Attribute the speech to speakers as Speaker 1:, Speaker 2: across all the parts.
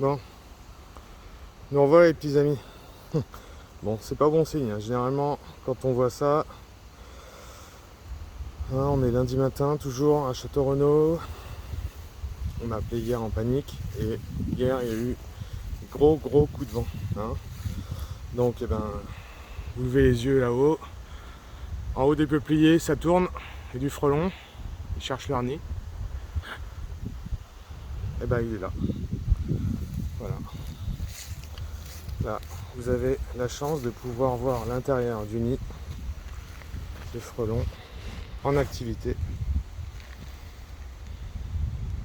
Speaker 1: Bon, nous revoilà les petits amis. Bon, c'est pas bon signe, hein. Généralement, quand on voit ça, hein, on est lundi matin, toujours à Château-Renaud. On a appelé hier en panique et hier il y a eu gros coup de vent. Hein. Donc, eh ben, vous levez les yeux là-haut. En haut des peupliers, ça tourne. Et du frelon, ils cherchent leur nid. Et ben, il est là. Voilà. Là, vous avez la chance de pouvoir voir l'intérieur du nid de frelons en activité.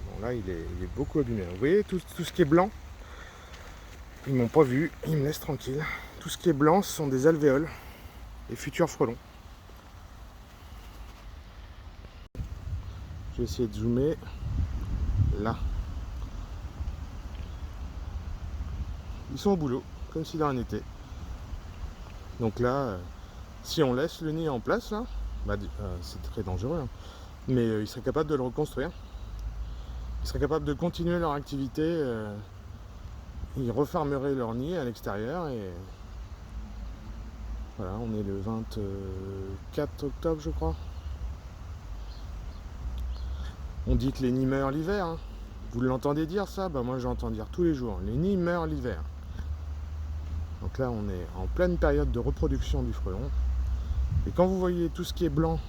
Speaker 1: Bon, là, il est beaucoup abîmé. Vous voyez tout ce qui est blanc, ils m'ont pas vu, ils me laissent tranquille. Tout ce qui est blanc, ce sont des alvéoles, les futurs frelons. Je vais essayer de zoomer. Là. Ils sont au boulot, comme s'il en était. Donc là, si on laisse le nid en place, là, bah, c'est très dangereux. Hein. Mais ils seraient capables de le reconstruire. Ils seraient capables de continuer leur activité. Ils refermeraient leur nid à l'extérieur. Et voilà, on est le 24 octobre, je crois. On dit que les nids meurent l'hiver. Hein. Vous l'entendez dire ça? Bah moi j'entends dire tous les jours. Les nids meurent l'hiver. Donc là on est en pleine période de reproduction du frelon. Et quand vous voyez tout ce qui est blanc,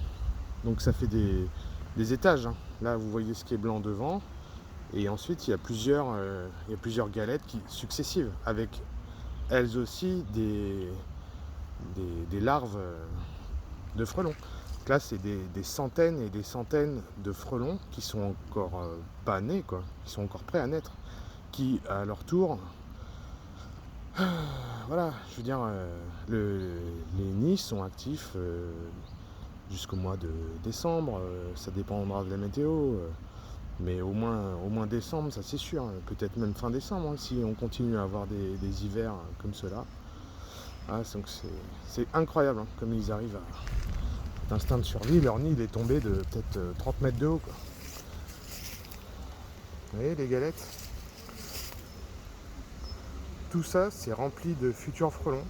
Speaker 1: donc ça fait des étages. Hein. Là vous voyez ce qui est blanc devant. Et ensuite il y a plusieurs galettes successives avec elles aussi des larves de frelons. Donc là c'est des centaines et des centaines de frelons qui sont encore pas nés, quoi, qui sont encore prêts à naître, qui à leur tour, voilà, je veux dire, les nids sont actifs jusqu'au mois de décembre, ça dépendra de la météo, mais au moins décembre, ça c'est sûr, peut-être même fin décembre, hein, si on continue à avoir des hivers comme cela. Ah, donc c'est incroyable hein, comme ils arrivent à instinct de survie. Leur nid il est tombé de peut-être 30 mètres de haut, quoi. Vous voyez les galettes? Tout ça c'est rempli de futurs frelons.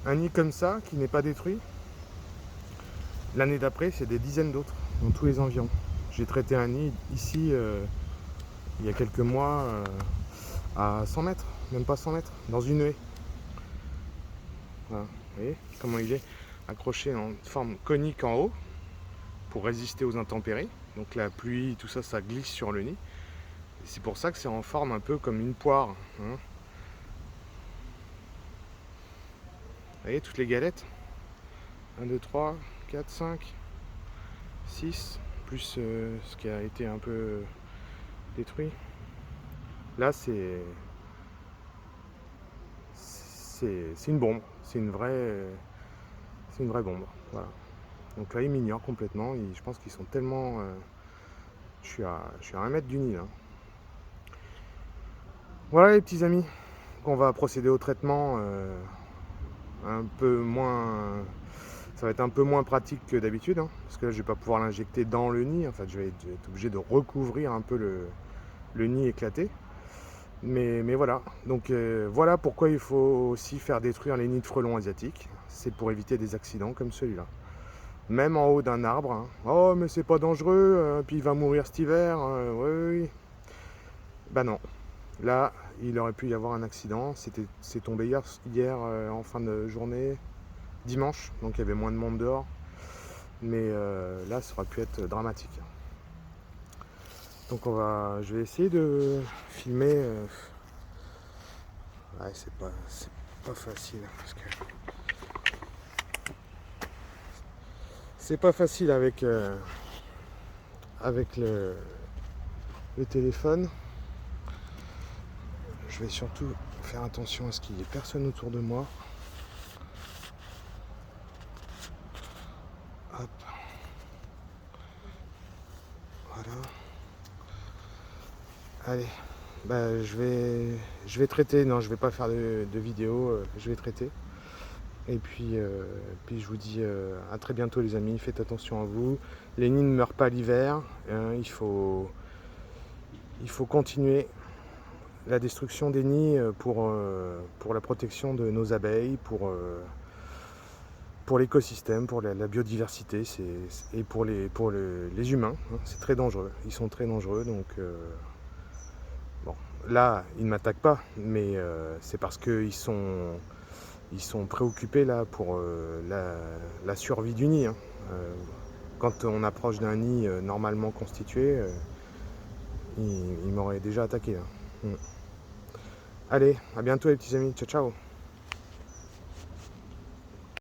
Speaker 1: Un nid comme ça qui n'est pas détruit, l'année d'après c'est des dizaines d'autres dans tous les environs. J'ai traité un nid ici il y a quelques mois à 100 mètres, même pas 100 mètres, dans une haie. Voilà. Vous voyez comment il est accroché en forme conique en haut pour résister aux intempéries. Donc la pluie, tout ça, ça glisse sur le nid. Et c'est pour ça que c'est en forme un peu comme une poire. Hein. Vous voyez toutes les galettes? 1, 2, 3, 4, 5, 6, plus ce qui a été un peu détruit. Là c'est une bombe, c'est une vraie bombe. Voilà. Donc là ils m'ignorent complètement, je pense qu'ils sont tellement... je suis à 1 mètre du nid là. Voilà les petits amis, on va procéder au traitement un peu moins... Ça va être un peu moins pratique que d'habitude, hein, parce que là je vais pas pouvoir l'injecter dans le nid, en fait je vais être obligé de recouvrir un peu le nid éclaté. Mais voilà, donc voilà pourquoi il faut aussi faire détruire les nids de frelons asiatiques, c'est pour éviter des accidents comme celui-là. Même en haut d'un arbre, hein. Oh mais c'est pas dangereux, puis il va mourir cet hiver, oui. Bah non, là il aurait pu y avoir un accident, c'est tombé hier en fin de journée, dimanche, donc il y avait moins de monde dehors, mais là ça aurait pu être dramatique. Donc je vais essayer de filmer, ouais, c'est pas facile, parce que c'est pas facile avec le téléphone. Je vais surtout faire attention à ce qu'il n'y ait personne autour de moi. Hop. Voilà. Allez. Bah, je vais traiter. Non, je vais pas faire de vidéo. Je vais traiter. Et puis je vous dis à très bientôt les amis. Faites attention à vous. Les nids ne meurent pas l'hiver. Hein, il il faut continuer la destruction des nids pour la protection de nos abeilles, pour l'écosystème, pour la biodiversité et pour les humains. Hein. C'est très dangereux, ils sont très dangereux. Donc bon, là, ils ne m'attaquent pas, mais c'est parce qu'ils sont préoccupés là pour la survie du nid. Hein. Quand on approche d'un nid normalement constitué, ils m'auraient déjà attaqué. Hein. Allez, à bientôt les petits amis, ciao ciao.